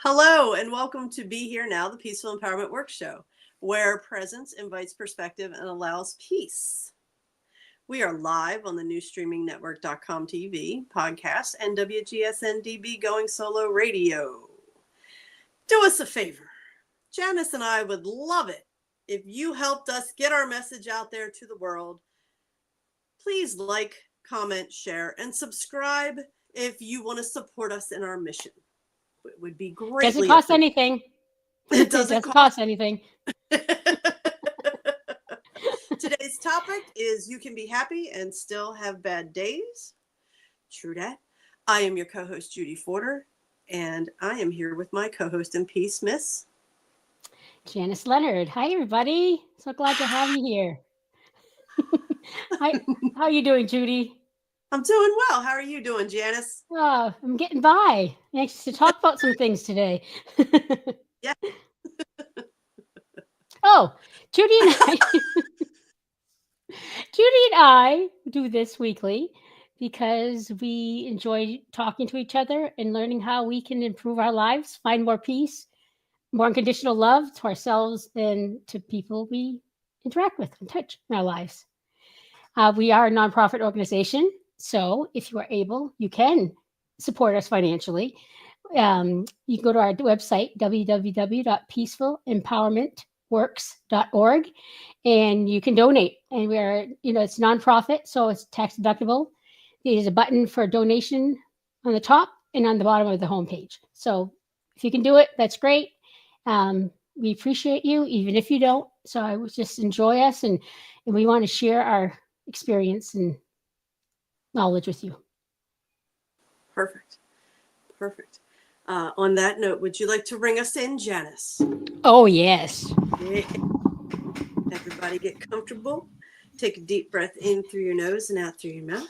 Hello, and welcome to Be Here Now, the Peaceful Empowerment Work Show, where presence invites perspective and allows peace. We are live on the new streamingnetwork.com TV, podcast, and WGSN-DB Going Solo Radio. Do us a favor. Janice and I would love it if you helped us get our message out there to the world. Please like, comment, share, and subscribe if you want to support us in our mission. It would be greatly Doesn't cost anything. It doesn't cost anything. Today's topic is you can be happy and still have bad days. True that. I am your co-host, Judy Forder, and I am here with my co-host in peace, Miss Janice Leonard. Hi, everybody. So glad to have you here. Hi, how are you doing, Judy? I'm doing well. How are you doing, Janice? Oh, I'm getting by. Anxious to talk about some things today. Yeah. Oh, Judy and I do this weekly because we enjoy talking to each other and learning how we can improve our lives, find more peace, more unconditional love to ourselves and to people we interact with and touch in our lives. We are a nonprofit organization, so if you are able, you can support us financially. You can go to our website, www.peacefulempowermentworks.org, and you can donate. And we are, it's nonprofit, so it's tax deductible. There's a button for donation on the top and on the bottom of the homepage. So if you can do it, that's great. We appreciate you, even if you don't. So I would just enjoy us, and we want to share our experience and knowledge with you. Perfect. On that note, would you like to ring us in, Janice? Oh, yes. Yeah. Everybody get comfortable. Take a deep breath in through your nose and out through your mouth.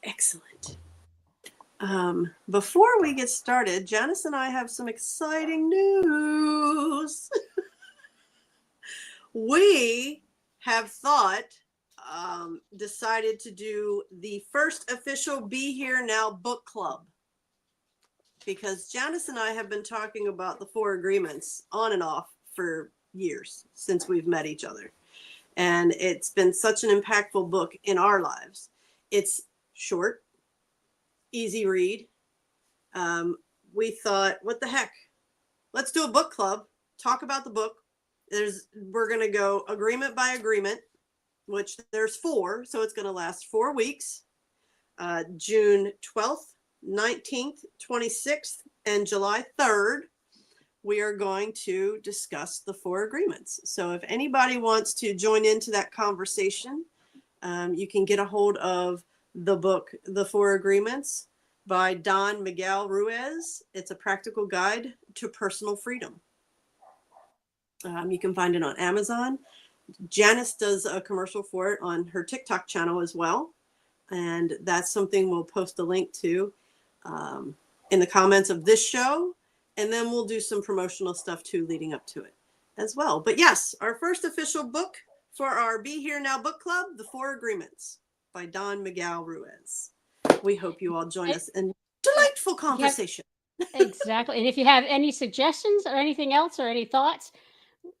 Excellent. Before we get started, Janice and I have some exciting news. We have decided to do the first official Be Here Now book club, because Janice and I have been talking about the 4 agreements on and off for years since we've met each other. And it's been such an impactful book in our lives. It's short, easy read. We thought, what the heck? Let's do a book club, talk about the book. We're going to go agreement by agreement, which there's 4. So it's going to last 4 weeks, June 12th, 19th, 26th, and July 3rd. We are going to discuss the 4 agreements. So if anybody wants to join into that conversation, you can get a hold of the book, The 4 Agreements by Don Miguel Ruiz. It's a practical guide to personal freedom. You can find it on Amazon. Janice does a commercial for it on her TikTok channel as well. And that's something we'll post a link to in the comments of this show. And then we'll do some promotional stuff too leading up to it as well. But yes, our first official book for our Be Here Now book club, The 4 Agreements by Don Miguel Ruiz. We hope you all join us in delightful conversation. Exactly. And if you have any suggestions or anything else or any thoughts,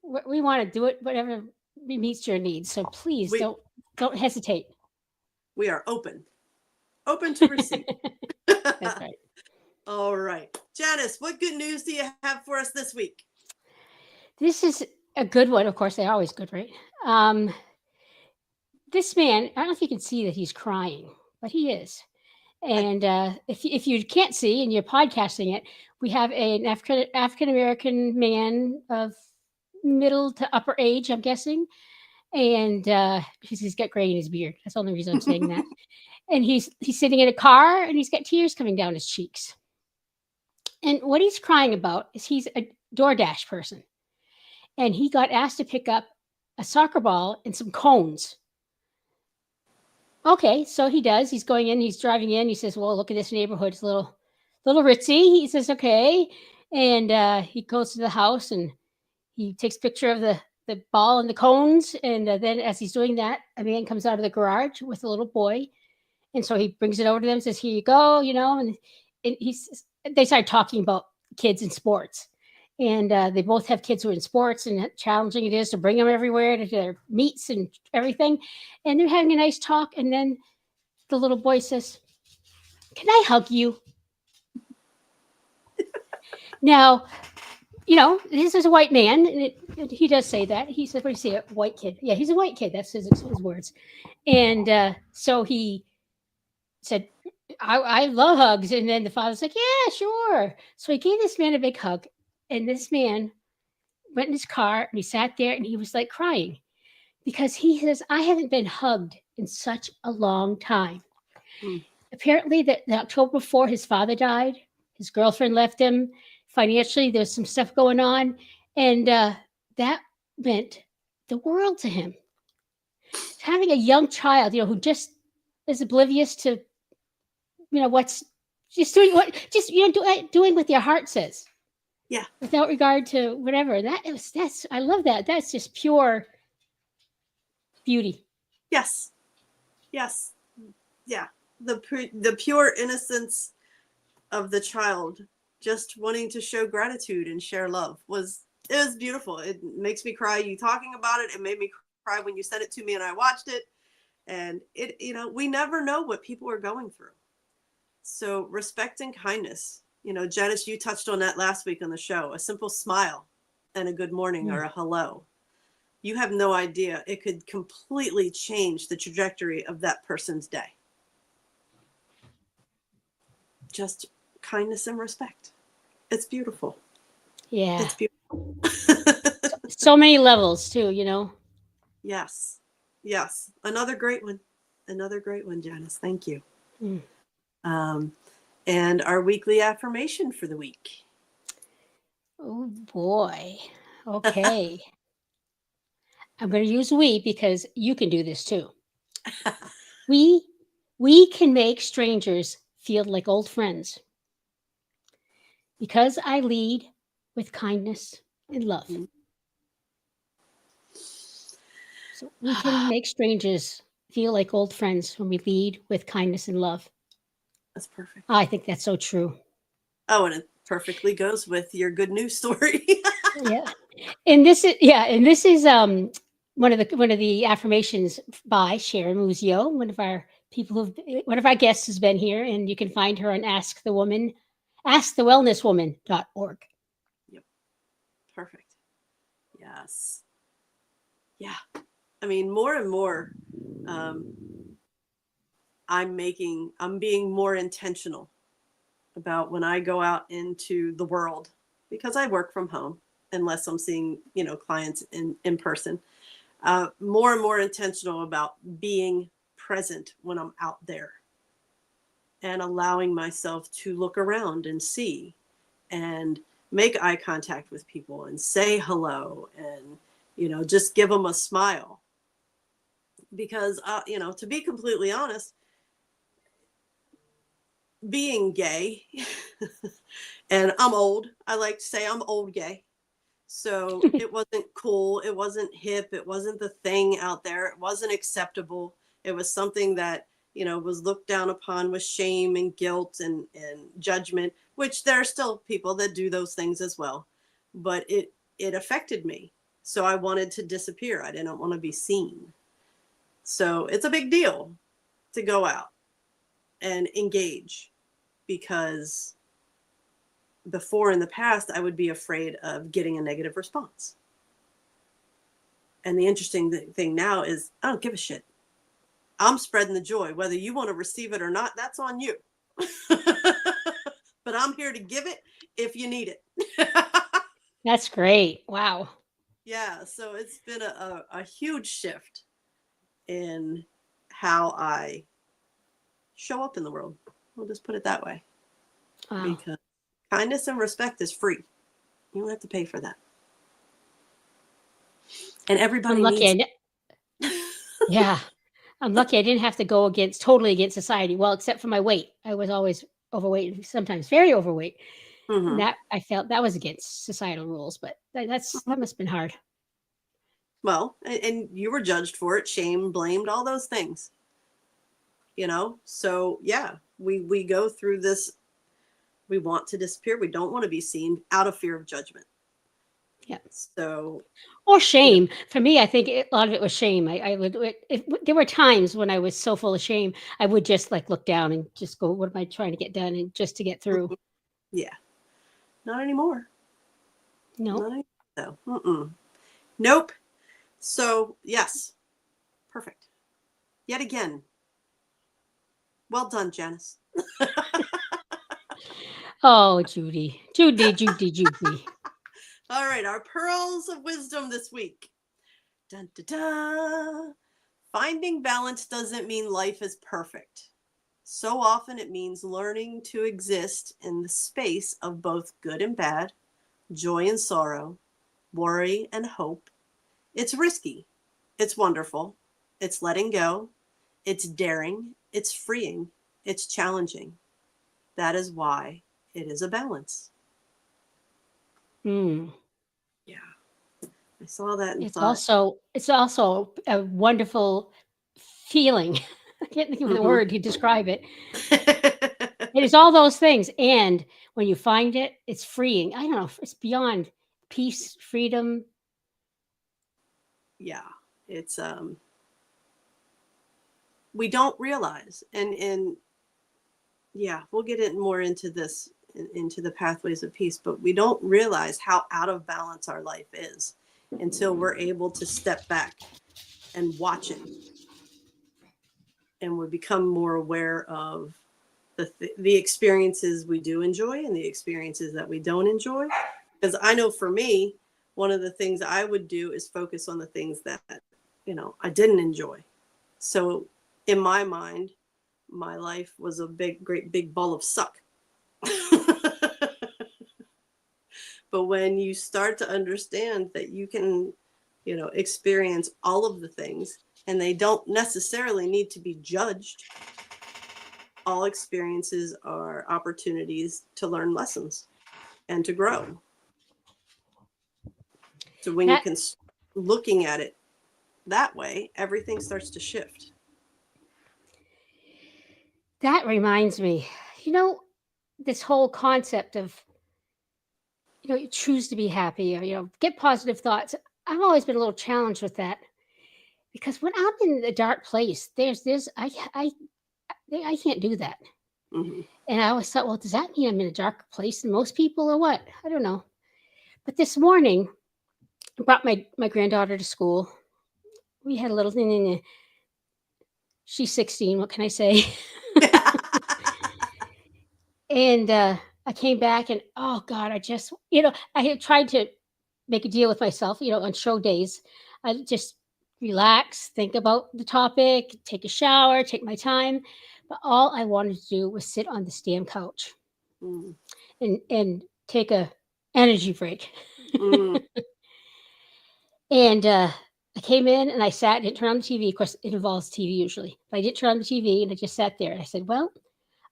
we want to do it, whatever meets your needs. So please don't hesitate. We are open to receive. That's right. All right. Janice, what good news do you have for us this week? This is a good one. Of course, they're always good, right? This man, I don't know if you can see that he's crying, but he is. And if you can't see and you're podcasting it, we have an African-American man of middle to upper age, I'm guessing. And he's got gray in his beard. That's the only reason I'm saying that. And he's sitting in a car and he's got tears coming down his cheeks. And what he's crying about is he's a DoorDash person. And he got asked to pick up a soccer ball and some cones. Okay, so he does. He's going in, he's driving in. He says, well, look at this neighborhood. It's a little ritzy. He says, okay. And he goes to the house and he takes a picture of the ball and the cones. And then as he's doing that, a man comes out of the garage with a little boy. And so he brings it over to them and says, here you go, and they start talking about kids in sports. And they both have kids who are in sports and how challenging it is to bring them everywhere to their meets and everything. And they're having a nice talk. And then the little boy says, can I hug you? Now, this is a white man. And he does say that. He said, what do you say, a white kid? Yeah, he's a white kid. That's his words. And so he said, I love hugs. And then the father's like, yeah, sure. So he gave this man a big hug. And this man went in his car and he sat there and he was like crying because he says, I haven't been hugged in such a long time. Mm. Apparently, the October before his father died, his girlfriend left him. Financially, there's some stuff going on. And that meant the world to him. Having a young child, who just is oblivious to, what's just doing doing what their heart says. Yeah. Without regard to whatever. I love that. That's just pure beauty. Yes. Yes. Yeah. The pure innocence of the child just wanting to show gratitude and share love was beautiful. It makes me cry. You talking about it. It made me cry when you sent it to me and I watched it. And we never know what people are going through. So respect and kindness. Janice, you touched on that last week on the show. A simple smile and a good morning or a hello. You have no idea. It could completely change the trajectory of that person's day. Just kindness and respect. It's beautiful. Yeah. It's beautiful. So many levels too, Yes. Yes. Another great one, Janice. Thank you. And our weekly affirmation for the week. Oh boy. Okay. I'm going to use we because you can do this too. We can make strangers feel like old friends because I lead with kindness and love. So we can make strangers feel like old friends when we lead with kindness and love. That's perfect. I think that's so true. Oh, and it perfectly goes with your good news story. Yeah. And this is one of the affirmations by Sharon Muzio, one of our guests has been here, and you can find her on askthewellnesswoman.org. Yep. Perfect. Yes. Yeah. I mean, more and more, I'm being more intentional about when I go out into the world, because I work from home unless I'm seeing, clients in person, more and more intentional about being present when I'm out there and allowing myself to look around and see and make eye contact with people and say hello and, just give them a smile. Because, to be completely honest, being gay, and I'm old, I like to say I'm old gay. So it wasn't cool. It wasn't hip. It wasn't the thing out there. It wasn't acceptable. It was something that, was looked down upon with shame and guilt and judgment, which there are still people that do those things as well. But it affected me. So I wanted to disappear. I didn't want to be seen. So it's a big deal to go out and engage, because before in the past, I would be afraid of getting a negative response. And the interesting thing now is I don't give a shit. I'm spreading the joy. Whether you want to receive it or not, that's on you. But I'm here to give it if you need it. That's great. Wow. Yeah. So it's been a huge shift in how I show up in the world. We'll just put it that way. Wow. Because Kindness and respect is free. You don't have to pay for that. And everybody I'm lucky. needs. Yeah, I'm lucky. I didn't have to go totally against society. Well, except for my weight. I was always overweight, sometimes very overweight. Mhm. That I felt that was against societal rules, but that must have been hard. Well, and you were judged for it, shamed, blamed, all those things. So yeah, we go through this. We want to disappear. We don't want to be seen out of fear of judgment. Yeah. So. Or shame. For me, I think a lot of it was shame. I would, there were times when I was so full of shame, I would just like look down and just go, what am I trying to get done? And just to get through. Yeah. Not anymore. No. Not anymore. So, nope. So, yes. Perfect. Yet again. Well done, Janice. Oh, Judy. All right. Our pearls of wisdom this week. Dun, dun, dun. Finding balance doesn't mean life is perfect. So often it means learning to exist in the space of both good and bad, joy and sorrow, worry and hope. It's risky. It's wonderful. It's letting go. It's daring. It's freeing. It's challenging. That is why it is a balance. Mm. Yeah. I saw that and It's thought. also a wonderful feeling. I can't think of the word to describe it. It is all those things. And when you find it, it's freeing. I don't know. It's beyond peace, freedom. Yeah. It's we don't realize, and yeah, we'll get it more into this, into the pathways of peace, but we don't realize how out of balance our life is until we're able to step back and watch it, and we become more aware of the experiences we do enjoy and the experiences that we don't enjoy. Because I know for me, one of the things I would do is focus on the things that I didn't enjoy. So in my mind, my life was a great big ball of suck. But when you start to understand that you can, experience all of the things, and they don't necessarily need to be judged, all experiences are opportunities to learn lessons and to grow. So when you That can looking at it that way, everything starts to shift. that reminds me, this whole concept of, you choose to be happy or, get positive thoughts. I've always been a little challenged with that because when I'm in a dark place, I can't do that. Mm-hmm. And I always thought, well, does that mean I'm in a darker place than most people or what? I don't know. But this morning, I brought my granddaughter to school. We had a little thing. She's 16. What can I say? And I came back and, oh God, I had tried to make a deal with myself, on show days. I just relax, think about the topic, take a shower, take my time. But all I wanted to do was sit on this damn couch Mm. and take a energy break. Mm. And I came in and I sat, didn't turn on the TV. Of course, it involves TV usually. But I didn't turn on the TV and I just sat there. And I said, well,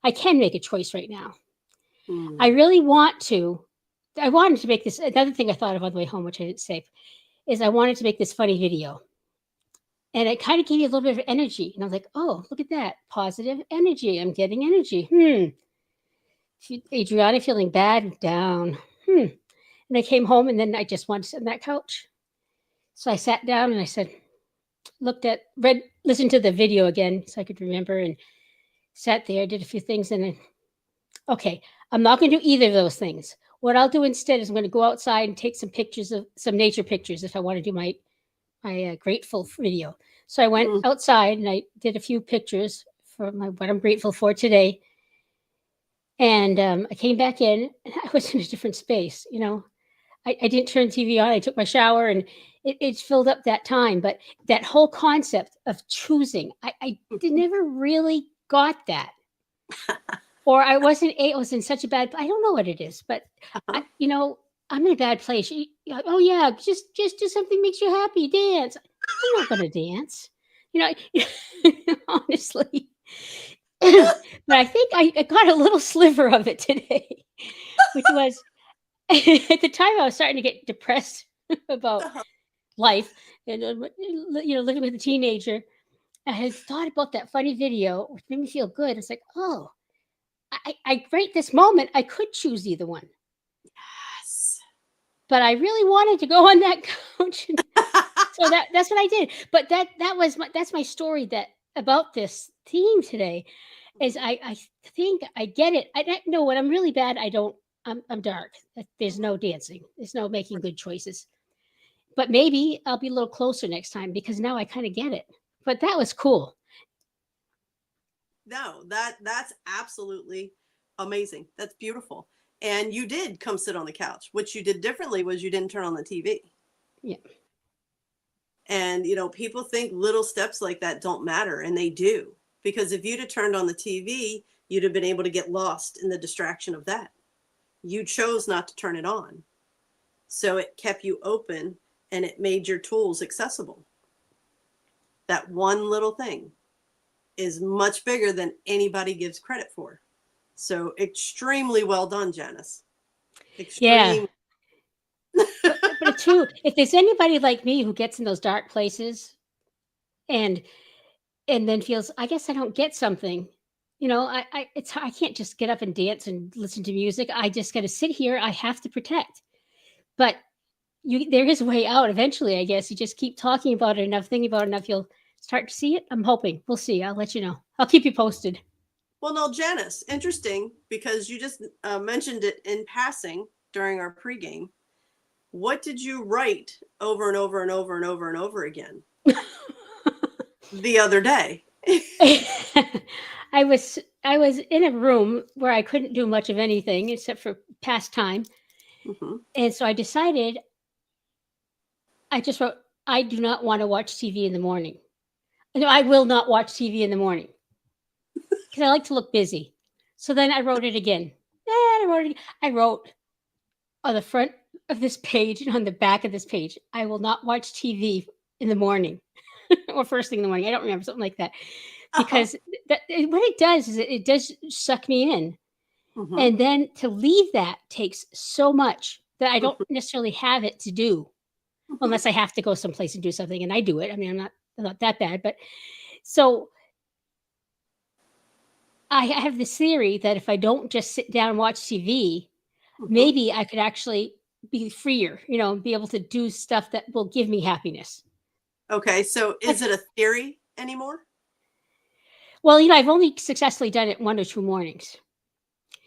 I can make a choice right now. Mm. I really want to. I wanted to make this. Another thing I thought of on the way home, which I didn't say, is I wanted to make this funny video. And it kind of gave me a little bit of energy. And I was like, oh, look at that. Positive energy. I'm getting energy. Adriana feeling bad, down. And I came home and then I just wanted to sit on that couch. So I sat down and I said, listened to the video again so I could remember and sat there, did a few things. And then, okay, I'm not going to do either of those things. What I'll do instead is I'm going to go outside and take some pictures of some nature pictures if I want to do my grateful video. So I went outside and I did a few pictures for what I'm grateful for today. And I came back in and I was in a different space. I didn't turn TV on. I took my shower and it filled up that time. But that whole concept of choosing, I never really got that. or I was in such a bad, I don't know what it is, but Uh-huh. I'm in a bad place. Oh yeah, just do something makes you happy, dance. I'm not going to dance. You know, honestly. But I think I got a little sliver of it today, which was at the time I was starting to get depressed about Uh-huh. life and living with a teenager. I had thought about that funny video, which made me feel good. It's like, oh, right this moment, I could choose either one, Yes. but I really wanted to go on that couch, and so that's what I did. But that's my story that about this theme today is Mhm, I think I get it. I don't know when I'm really bad. I don't. I'm dark. There's mhm. no dancing. There's no making good choices. But maybe I'll be a little closer next time because now I kind of get it. But that was cool. No, that's absolutely amazing. That's beautiful. And you did come sit on the couch. What you did differently was you didn't turn on the TV. Yeah. And people think little steps like that don't matter, and they do. Because if you'd have turned on the TV, you'd have been able to get lost in the distraction of that. You chose not to turn it on. So it kept you open and it made your tools accessible. That one little thing is much bigger than anybody gives credit for. So extremely well done, Janice. Yeah. Extreme. But too, if there's anybody like me who gets in those dark places and then feels, I guess I don't get something. I can't just get up and dance and listen to music. I just got to sit here. I have to protect. But there is a way out eventually, I guess. You just keep talking about it enough, thinking about it enough, you'll start to see it. I'm hoping. We'll see. I'll let you know. I'll keep you posted. Well, no, Janice, interesting because you just mentioned it in passing during our pregame. What did you write over and over and over and over and over again the other day? I was in a room where I couldn't do much of anything except for pass time. Mm-hmm. And so I decided I just wrote, I do not want to watch TV in the morning. No, I will not watch TV in the morning because I like to look busy. So then I wrote it again. And I wrote on the front of this page and on the back of this page, I will not watch TV in the morning or first thing in the morning. I don't remember, something like that. Uh-huh. Because what it does is it does suck me in. Mm-hmm. And then to leave that takes so much that I don't Mm-hmm. necessarily have it to do Mm-hmm. unless I have to go someplace and do something. And I do it. I mean, I'm not that bad. But so I have this theory that if I don't just sit down and watch TV, Mm-hmm. maybe I could actually be freer, be able to do stuff that will give me happiness. Okay, so is Like, it a theory anymore? well, I've only successfully done it 1 or 2 mornings.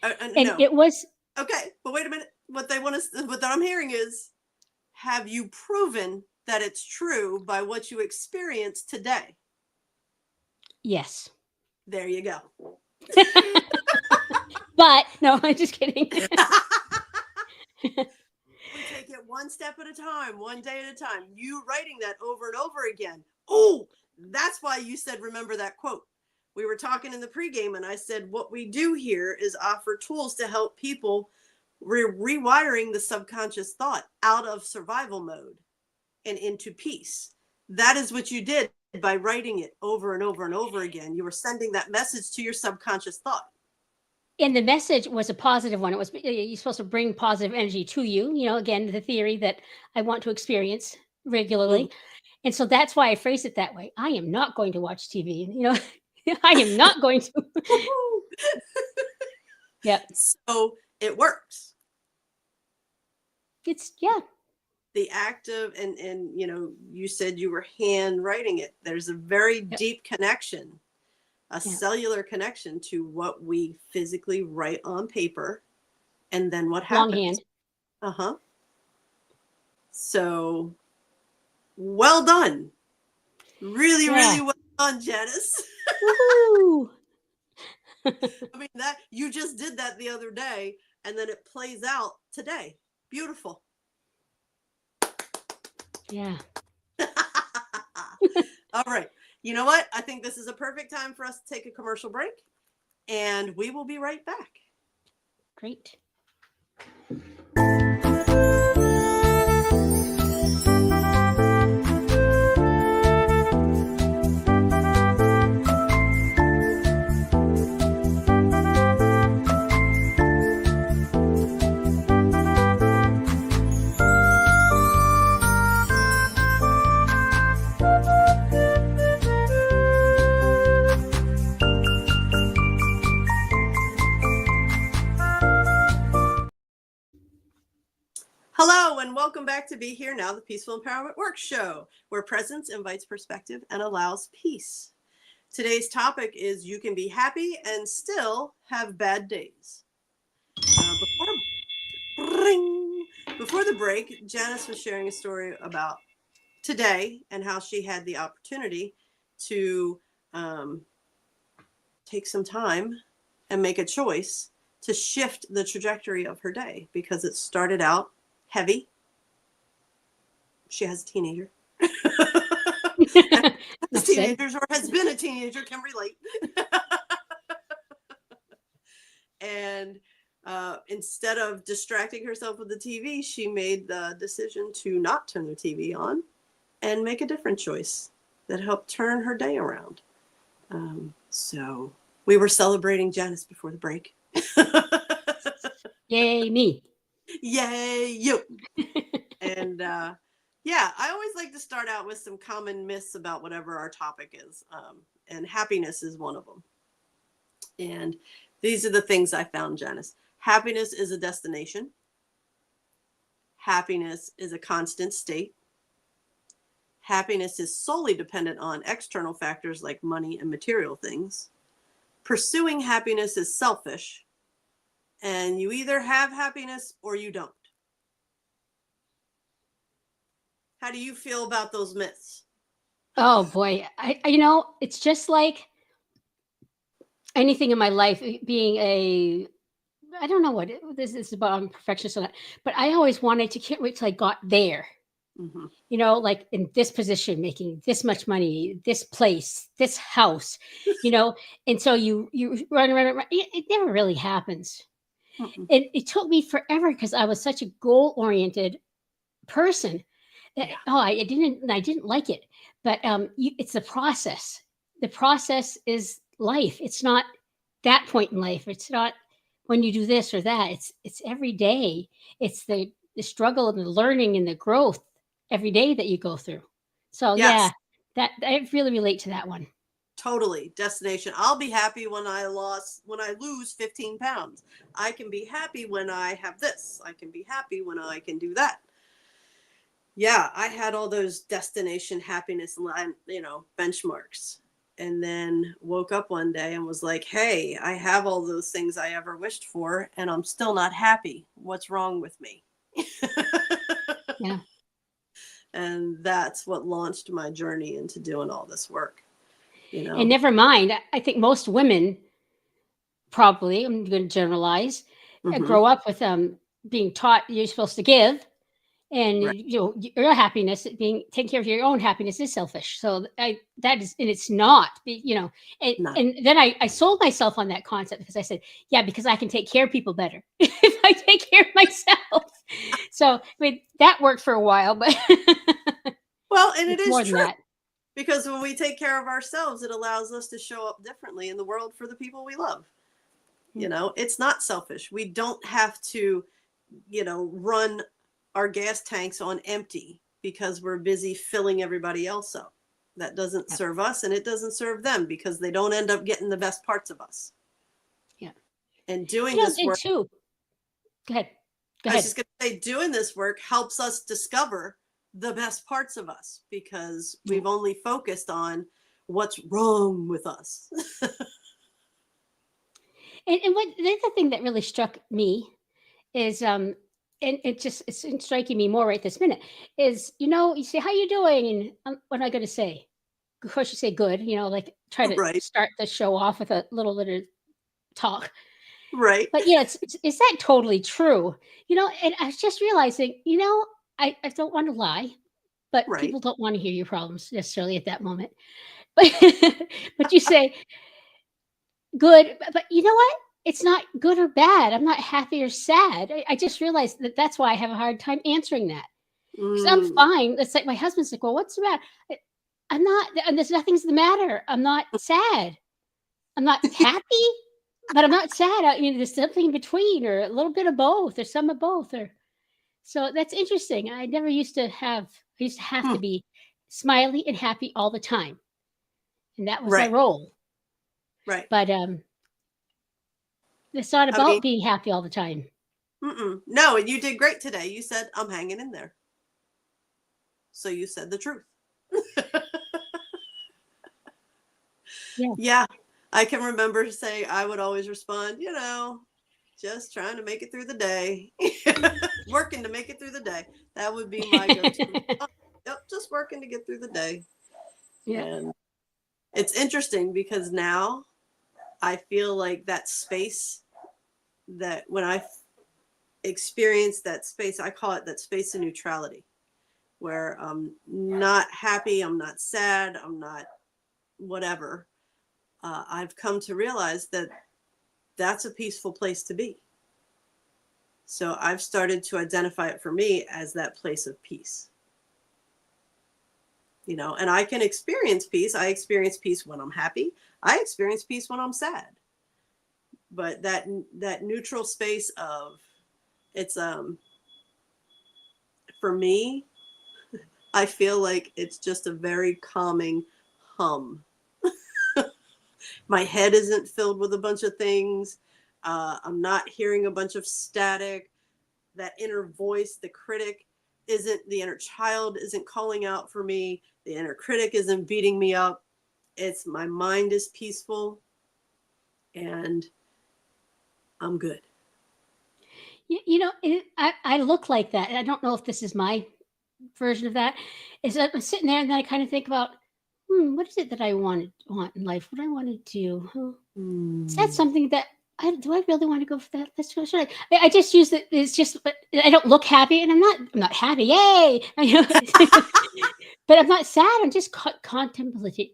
And No. it was, Okay, but wait a minute. What I'm hearing is, have you proven that it's true by what you experienced today? yes. There you go. But no, I'm just kidding. We take it one step at a time, one day at a time. You writing that over and over again. Oh, that's why you said, remember that quote. We were talking in the pregame, and I said, what we do here is offer tools to help people rewiring the subconscious thought out of survival mode and into peace. That is what you did by writing it over and over and over again. You were sending that message to your subconscious thought. And the message was a positive one. It was, you're supposed to bring positive energy to you. Again, the theory that I want to experience Mhm. regularly. And so that's why I phrase it that way. I am not going to watch TV. I am not going to. Yep. So it works. Yeah. The act of, and you said you were hand writing it. There's a very Yep. deep connection, a Yeah. cellular connection to what we physically write on paper and then what happens. Longhand. Uh-huh. So well done. Really, really Yeah. well done, Janice. Woohoo. I mean, that you just did that the other day, and then it plays out today. Beautiful. Yeah. All right. You know what? I think this is a perfect time for us to take a commercial break. and we will be right back. Great. Hello, and welcome back to Be Here Now, the Peaceful Empowerment Work Show, where presence invites perspective and allows peace. Today's topic is you can be happy and still have bad days. Before the break, Janice was sharing a story about today and how she had the opportunity to take some time and make a choice to shift the trajectory of her day because it started out heavy. She has a teenager. Teenagers or has been a teenager can relate. And instead of distracting herself with the TV, she made the decision to not turn the TV on and make a different choice that helped turn her day around. So we were celebrating Janice before the break. Yay, me. Yay, you. And yeah, I always like to start out with some common myths about whatever our topic is. And happiness is one of them. And these are the things I found, Janice. Happiness is a destination. Happiness is a constant state. Happiness is solely dependent on external factors like money and material things. Pursuing happiness is selfish. And you either have happiness or you don't. How do you feel about those myths? Oh boy. I it's just like anything in my life being I don't know what this is about. I'm a perfectionist on that, but I always wanted to, can't wait till I got there. Mm-hmm. Like in this position, making this much money, this place, this house, and so you run. It never really happens. Mm-hmm. It took me forever because I was such a goal-oriented person that I didn't like it. But it's the process. The process is life. It's not that point in life. It's not when you do this or that. It's every day. It's the struggle and the learning and the growth every day that you go through. So yes. that I really relate to that one. Totally. Destination. I'll be happy when I lose 15 pounds. I can be happy when I have this. I can be happy when I can do that. Yeah, I had all those destination happiness, benchmarks. And then woke up one day and was like, hey, I have all those things I ever wished for, and I'm still not happy. What's wrong with me? Yeah. And that's what launched my journey into doing all this work. And never mind, I think most women probably, I'm going to generalize, grow up with being taught you're supposed to give, and right. Your happiness, being taking care of your own happiness is selfish. So that is, and it's not, and then I sold myself on that concept because I said, yeah, because I can take care of people better if I take care of myself. So I mean, that worked for a while, but well, and it is more true. than that. Because when we take care of ourselves, it allows us to show up differently in the world for the people we love. It's not selfish. We don't have to, run our gas tanks on empty because we're busy filling everybody else up. That doesn't serve us, and it doesn't serve them because they don't end up getting the best parts of us. Yeah. And doing this work. Too. Go ahead. I was just going to say, doing this work helps us discover the best parts of us because we've only focused on what's wrong with us. And what the other thing that really struck me is and it's striking me more right this minute is you say how you doing, and what am I going to say? Of course you say good, like try to start the show off with a little bit of talk, right? But is that totally true? And I was just realizing, I don't want to lie, but people don't want to hear your problems necessarily at that moment. But but you say, good, but you know what? It's not good or bad. I'm not happy or sad. I just realized that that's why I have a hard time answering that. Because I'm Mm, fine. It's like my husband's like, "Well, what's the matter?" I'm not, and there's nothing's the matter. I'm not sad. I'm not happy, but I'm not sad. There's something in between, or a little bit of both, or some of both, or so that's interesting. I never used to have. I used to have to hmm, be smiley and happy all the time, and that was my right, role. right. But it's not I mean, about being happy all the time. no, and you did great today. You said, I'm hanging in there. So you said the truth. Yeah. Yeah, I can remember saying I would always respond, just trying to make it through the day, working to make it through the day. That would be my go-to. Oh, yep, just working to get through the day. Yeah. And it's interesting because now I feel like that space that when I experience that space, I call it that space of neutrality, where I'm not happy, I'm not sad, I'm not whatever. I've come to realize that that's a peaceful place to be. So I've started to identify it for me as that place of peace. And I can experience peace. I experience peace when I'm happy. I experience peace when I'm sad. But that neutral space of it's for me, I feel like it's just a very calming hum. My head isn't filled with a bunch of things. I'm not hearing a bunch of static. That inner voice, the critic, isn't the inner child isn't calling out for me. The inner critic isn't beating me up. It's my mind is peaceful and I'm good. I look like that. And I don't know if this is my version of that. Is that I'm sitting there and then I kind of think about, what is it that I want in life? What do I want to do? Is that Mm. something that do I really want to go for that? Let's go. Should I just use it. It's just, but I don't look happy, and I'm not happy. Yay! But I'm not sad. I'm just contemplative.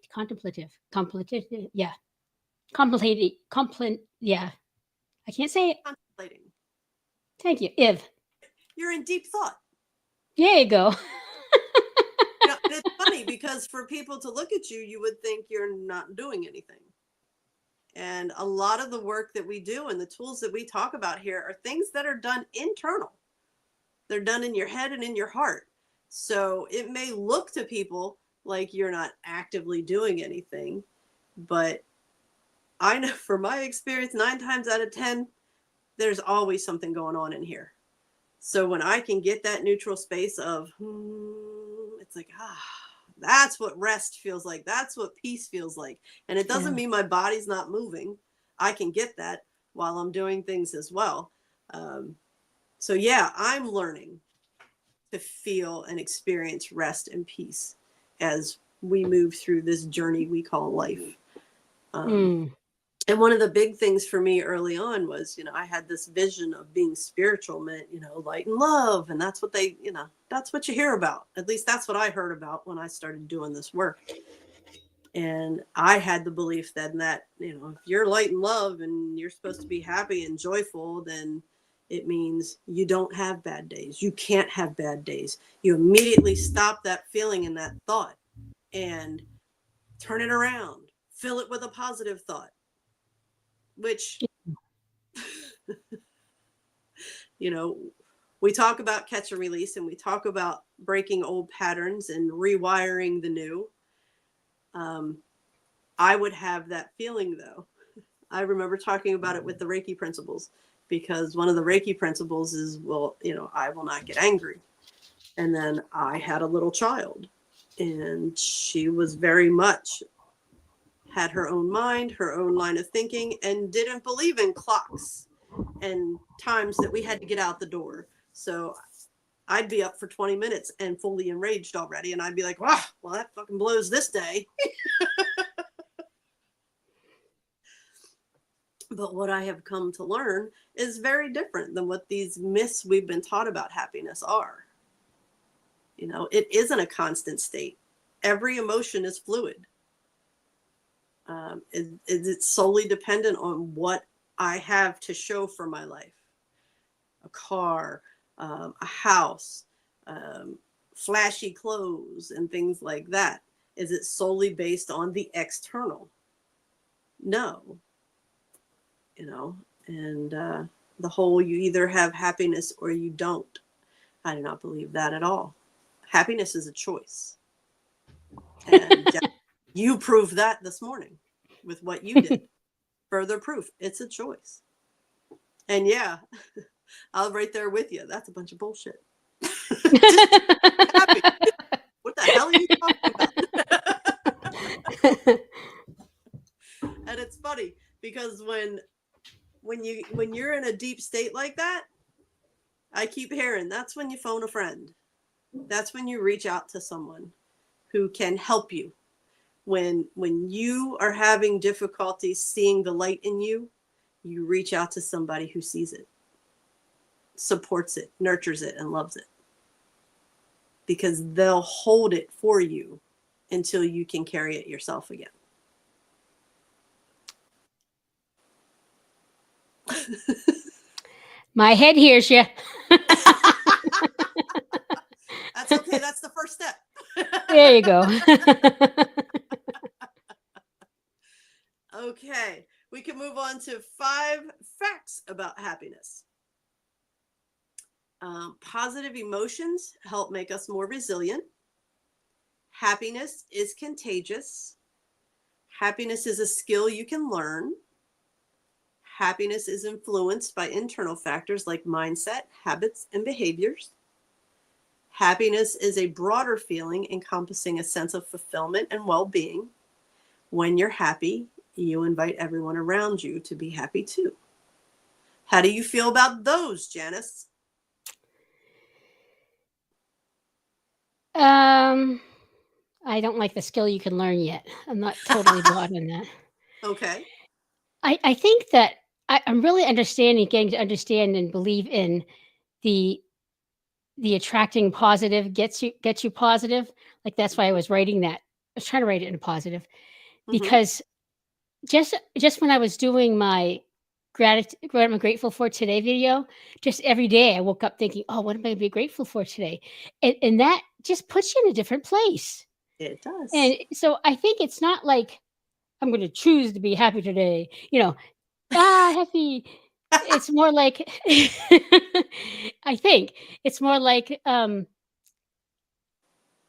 Yeah, Yeah, I can't say it. Contemplating. Thank you, Iv. You're in deep thought. There you go. It's funny because for people to look at you, you would think you're not doing anything. And a lot of the work that we do and the tools that we talk about here are things that are done internal. They're done in your head and in your heart. So it may look to people like you're not actively doing anything, but I know from my experience, 9 times out of 10, there's always something going on in here. So when I can get that neutral space of, it's like, that's what rest feels like. That's what peace feels like. And it doesn't Yeah. mean my body's not moving. I can get that while I'm doing things as well. So yeah, I'm learning to feel and experience rest and peace as we move through this journey we call life. Mm. And one of the big things for me early on was, I had this vision of being spiritual meant, light and love. And that's what that's what you hear about. At least that's what I heard about when I started doing this work. And I had the belief then that, if you're light and love and you're supposed to be happy and joyful, then it means you don't have bad days. You can't have bad days. You immediately stop that feeling and that thought and turn it around, fill it with a positive thought, which, we talk about catch and release and we talk about breaking old patterns and rewiring the new. I would have that feeling though. I remember talking about it with the Reiki principles because one of the Reiki principles is, I will not get angry. And then I had a little child and she was very much had her own mind, her own line of thinking, and didn't believe in clocks and times that we had to get out the door. So I'd be up for 20 minutes and fully enraged already. And I'd be like, wow, well, that fucking blows this day. But what I have come to learn is very different than what these myths we've been taught about happiness are. It isn't a constant state. Every emotion is fluid. Is it solely dependent on what I have to show for my life? A car, a house, flashy clothes, and things like that. Is it solely based on the external? No. And the whole you either have happiness or you don't. I do not believe that at all. Happiness is a choice. And you proved that this morning with what you did. Further proof, it's a choice. And yeah, I'll right there with you. That's a bunch of bullshit. Just happy. What the hell are you talking about? And it's funny because when you're in a deep state like that, I keep hearing that's when you phone a friend. That's when you reach out to someone who can help you. When you are having difficulty seeing the light in you, you reach out to somebody who sees it, supports it, nurtures it, and loves it. Because they'll hold it for you until you can carry it yourself again. My head hears you. That's okay. That's the first step. There you go. Okay. We can move on to 5 facts about happiness. Positive emotions help make us more resilient. Happiness is contagious. Happiness is a skill you can learn. Happiness is influenced by internal factors like mindset, habits, and behaviors. Happiness is a broader feeling encompassing a sense of fulfillment and well-being. When you're happy, you invite everyone around you to be happy too. How do you feel about those, Janice? I don't like the skill you can learn yet. I'm not totally bought on that. Okay. I think that I'm really getting to understand and believe in the attracting positive gets you positive. Like that's why I was writing that. I was trying to write it in a positive because just when I was doing my gratitude, what I'm grateful for today video, just every day I woke up thinking, oh, what am I going to be grateful for today? And that just puts you in a different place. It does. And so I think it's not like I'm going to choose to be happy today, happy. It's more like, I think it's more like, oh,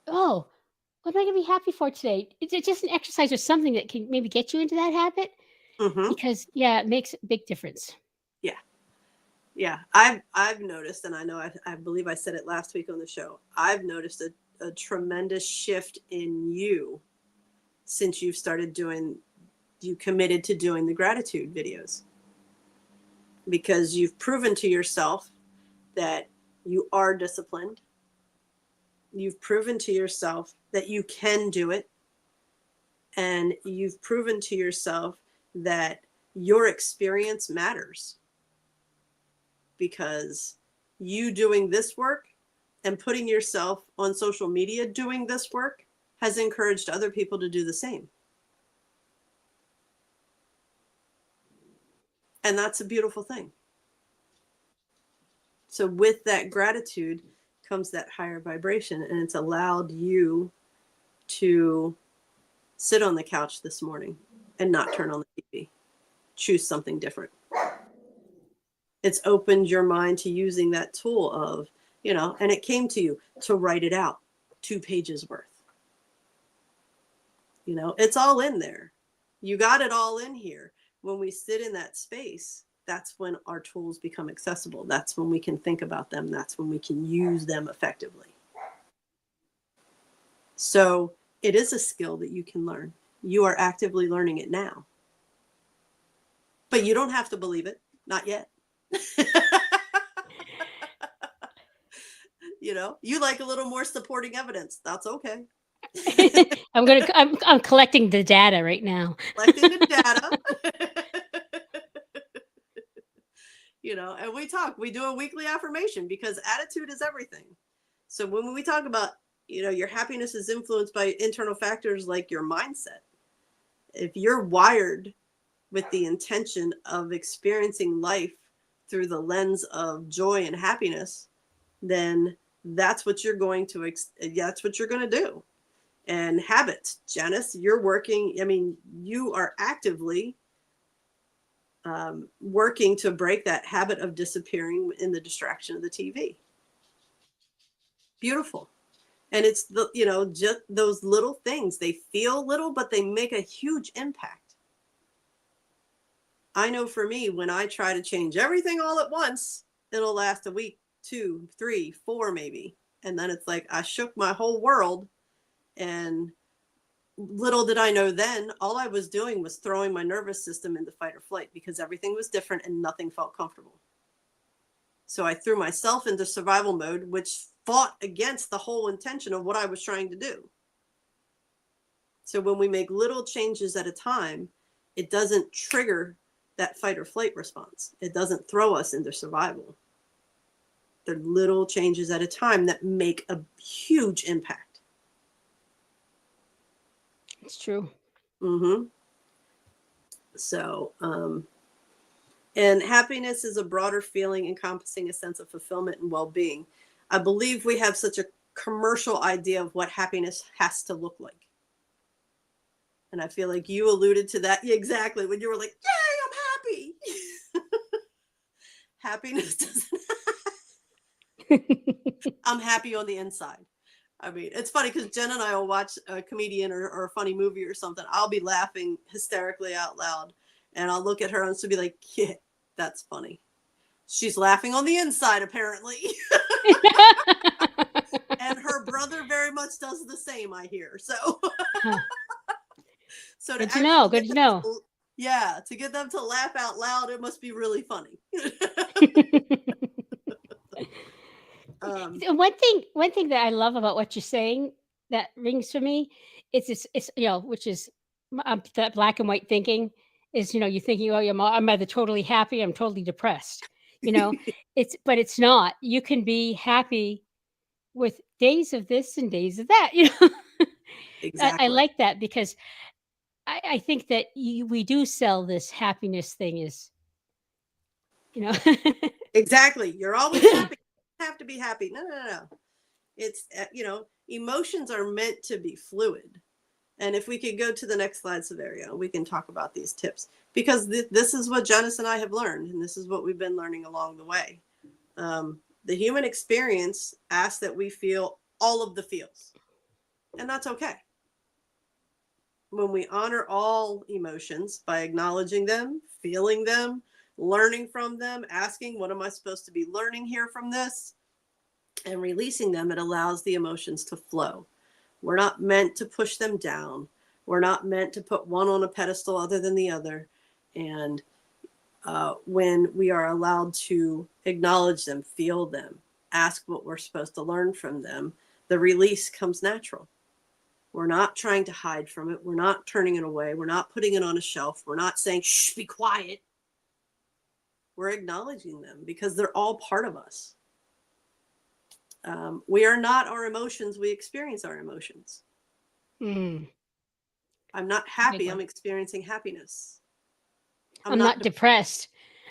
what am I going to be happy for today? It's just an exercise or something that can maybe get you into that habit because, it makes a big difference. Yeah. Yeah. I've noticed, and I know I believe I said it last week on the show, I've noticed a tremendous shift in you since you committed to doing the gratitude videos. Because you've proven to yourself that you are disciplined. You've proven to yourself that you can do it. And you've proven to yourself that your experience matters. Because you doing this work and putting yourself on social media doing this work has encouraged other people to do the same. And that's a beautiful thing. So with that gratitude comes that higher vibration, and it's allowed you to sit on the couch this morning and not turn on the TV. Choose something different. It's opened your mind to using that tool of, and it came to you to write it out, 2 pages worth. It's all in there. You got it all in here. When we sit in that space, that's when our tools become accessible. That's when we can think about them. That's when we can use them effectively. So it is a skill that you can learn. You are actively learning it now. But you don't have to believe it. Not yet. You like a little more supporting evidence. That's okay. I'm collecting the data right now. Collecting the data. And we do a weekly affirmation because attitude is everything. So when we talk about, your happiness is influenced by internal factors like your mindset. If you're wired with the intention of experiencing life through the lens of joy and happiness, then that's what you're going to do. And habits, Janice, you're working, I mean, you are actively working to break that habit of disappearing in the distraction of the TV. Beautiful. And it's just those little things. They feel little, but they make a huge impact. I know for me, when I try to change everything all at once, it'll last a week, 2, 3, 4 maybe. And then it's like I shook my whole world. And little did I know then, all I was doing was throwing my nervous system into fight or flight because everything was different and nothing felt comfortable. So I threw myself into survival mode, which fought against the whole intention of what I was trying to do. So when we make little changes at a time, it doesn't trigger that fight or flight response. It doesn't throw us into survival. They're little changes at a time that make a huge impact. It's true. Mm-hmm. So, and happiness is a broader feeling encompassing a sense of fulfillment and well-being. I believe we have such a commercial idea of what happiness has to look like. And I feel like you alluded to that exactly when you were like, yay, I'm happy. Happiness doesn't. I'm happy on the inside. I mean, it's funny because Jen and I will watch a comedian or a funny movie or something. I'll be laughing hysterically out loud. And I'll look at her and she'll be like, yeah, that's funny. She's laughing on the inside, apparently. And her brother very much does the same, I hear. So, so good to know. Good to know. Yeah, to get them to laugh out loud, it must be really funny. One thing that I love about what you're saying that rings for me, it's which is that black and white thinking is, you're thinking, oh, I'm either totally happy, I'm totally depressed. But it's not. You can be happy with days of this and days of that. Exactly. I like that because I think that we do sell this happiness thing is, Exactly. You're always happy. You have to be happy. No. It's, emotions are meant to be fluid. And if we could go to the next slide, Severio, we can talk about these tips because this is what Janice and I have learned. And this is what we've been learning along the way. The human experience asks that we feel all of the feels. And that's okay. When we honor all emotions by acknowledging them, feeling them, learning from them, asking, what am I supposed to be learning here from this? And releasing them, it allows the emotions to flow. We're not meant to push them down. We're not meant to put one on a pedestal other than the other. And when we are allowed to acknowledge them, feel them, ask what we're supposed to learn from them, the release comes natural. We're not trying to hide from it. We're not turning it away. We're not putting it on a shelf. We're not saying, shh, be quiet. We're acknowledging them because they're all part of us. We are not our emotions. We experience our emotions. Mm. I'm not happy. I'm experiencing happiness. I'm not depressed.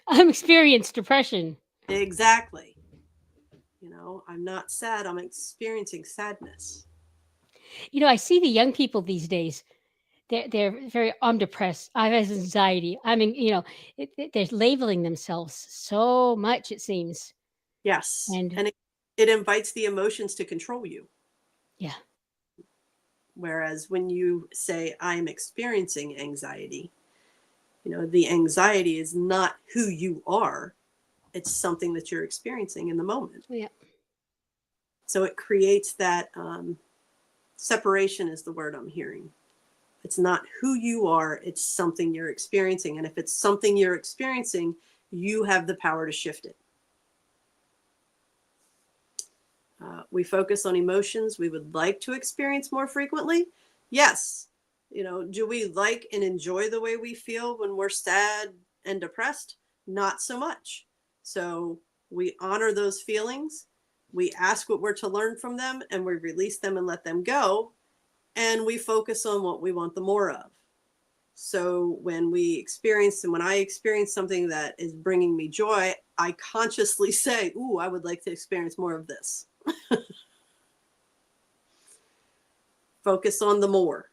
I'm experiencing depression. Exactly. I'm not sad. I'm experiencing sadness. I see the young people these days. They're very, I'm depressed. I have anxiety. I mean, they're labeling themselves so much, it seems. Yes. And it invites the emotions to control you. Yeah. Whereas when you say, I'm experiencing anxiety, the anxiety is not who you are. It's something that you're experiencing in the moment. Yeah. So it creates that separation is the word I'm hearing. It's not who you are. It's something you're experiencing. And if it's something you're experiencing, you have the power to shift it. We focus on emotions we would like to experience more frequently. Yes. Do we like and enjoy the way we feel when we're sad and depressed? Not so much. So we honor those feelings. We ask what we're to learn from them and we release them and let them go. And we focus on what we want the more of. So when I experience something that is bringing me joy, I consciously say, ooh, I would like to experience more of this. Focus on the more.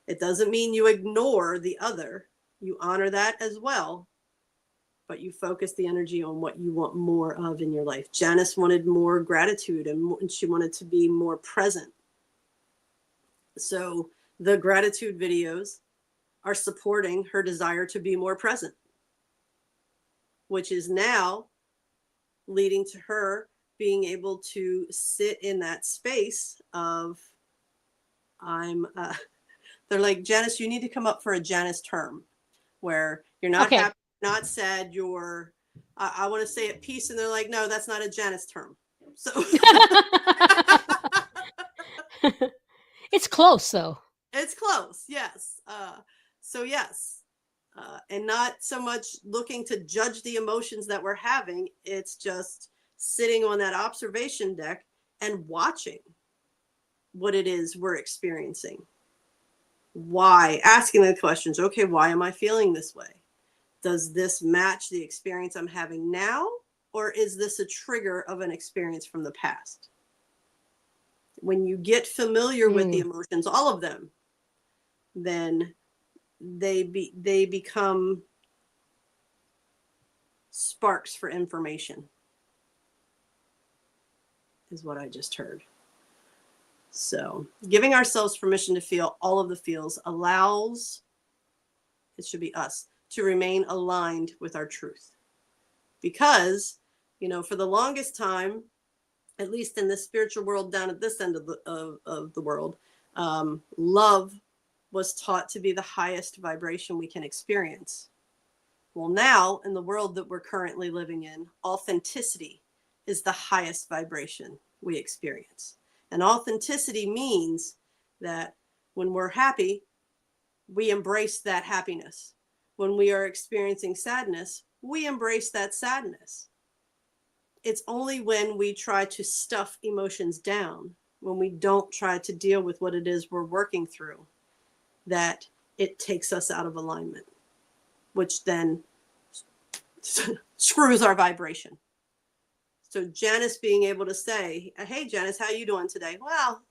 It doesn't mean you ignore the other. You honor that as well, but you focus the energy on what you want more of in your life. Janice wanted more gratitude and she wanted to be more present. So the gratitude videos are supporting her desire to be more present, which is now leading to her being able to sit in that space of they're like, Janice, you need to come up for a Janice term where you're not Okay. happy, not sad, you're, I want to say at peace. And they're like, no, that's not a Janice term. So It's close though. it's close. Yes. So yes. And not so much looking to judge the emotions that we're having. It's just sitting on that observation deck and watching what it is we're experiencing. Why? Asking the questions. Okay, why am I feeling this way? Does this match the experience I'm having now? Or is this a trigger of an experience from the past? When you get familiar with the emotions, all of them, then they become sparks for information, is what I just heard. So giving ourselves permission to feel all of the feels allows, it should be us, to remain aligned with our truth. Because, for the longest time, at least in the spiritual world down at this end of the world, love was taught to be the highest vibration we can experience. Well, now in the world that we're currently living in, authenticity is the highest vibration we experience. And authenticity means that when we're happy, we embrace that happiness. When we are experiencing sadness, we embrace that sadness. It's only when we try to stuff emotions down, when we don't try to deal with what it is we're working through, that it takes us out of alignment, which then screws our vibration. So Janice being able to say, hey, Janice, how you doing today? Well,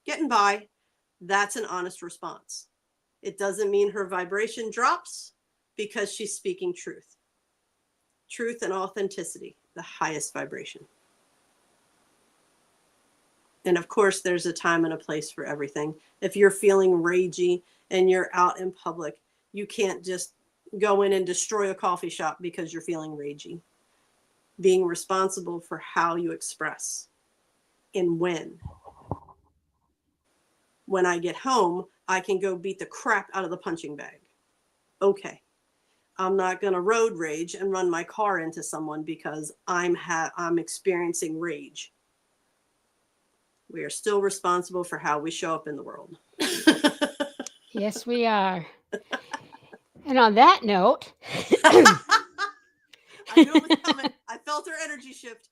getting by. That's an honest response. It doesn't mean her vibration drops because she's speaking truth. Truth and authenticity, the highest vibration. And of course, there's a time and a place for everything. If you're feeling ragey and you're out in public, you can't just go in and destroy a coffee shop because you're feeling ragey. Being responsible for how you express and when. When I get home, I can go beat the crap out of the punching bag. Okay. I'm not going to road rage and run my car into someone because I'm experiencing rage. We are still responsible for how we show up in the world. Yes, we are. And on that note, I knew it was coming. I felt her energy shift.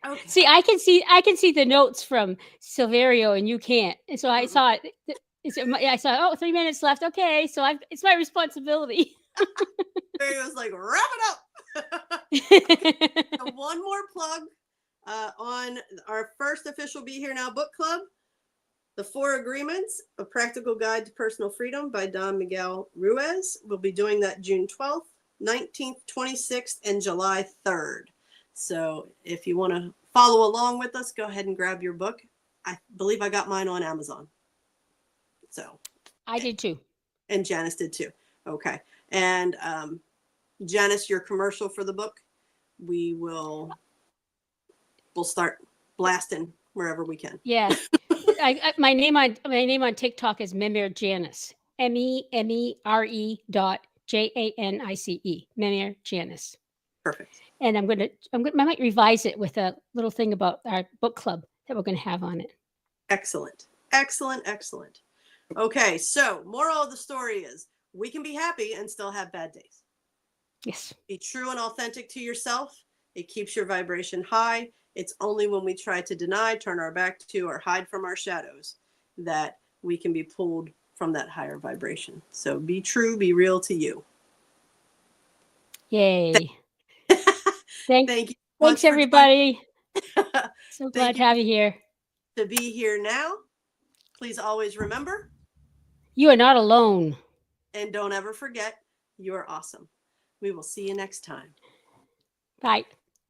Okay. See, I can see the notes from Silverio, and you can't. And so I saw it. I saw 3 minutes left. Okay, so it's my responsibility. Silverio was like, wrap it up. Okay, so one more plug on our first official Be Here Now book club, The 4 Agreements, A Practical Guide to Personal Freedom by Don Miguel Ruiz. We'll be doing that June 12th, 19th, 26th, and July 3rd. So if you want to follow along with us, go ahead and grab your book. I believe I got mine on Amazon. So I did too. And Janice did too. Okay. And Janice, your commercial for the book, we'll start blasting wherever we can. Yeah. My name on TikTok is Memir Janice. MEMERE .JANICE. Memir Janice. Perfect. And I might revise it with a little thing about our book club that we're going to have on it. Excellent. Excellent. Excellent. Okay. So moral of the story is we can be happy and still have bad days. Yes. Be true and authentic to yourself. It keeps your vibration high. It's only when we try to deny, turn our back to, or hide from our shadows that we can be pulled from that higher vibration. So be true, be real to you. Yay. Thank you so much Thanks, for everybody. So glad Thank to have you here. to be here now. Please always remember, You are not alone. and don't ever forget, you are awesome. We will see you next time. Bye.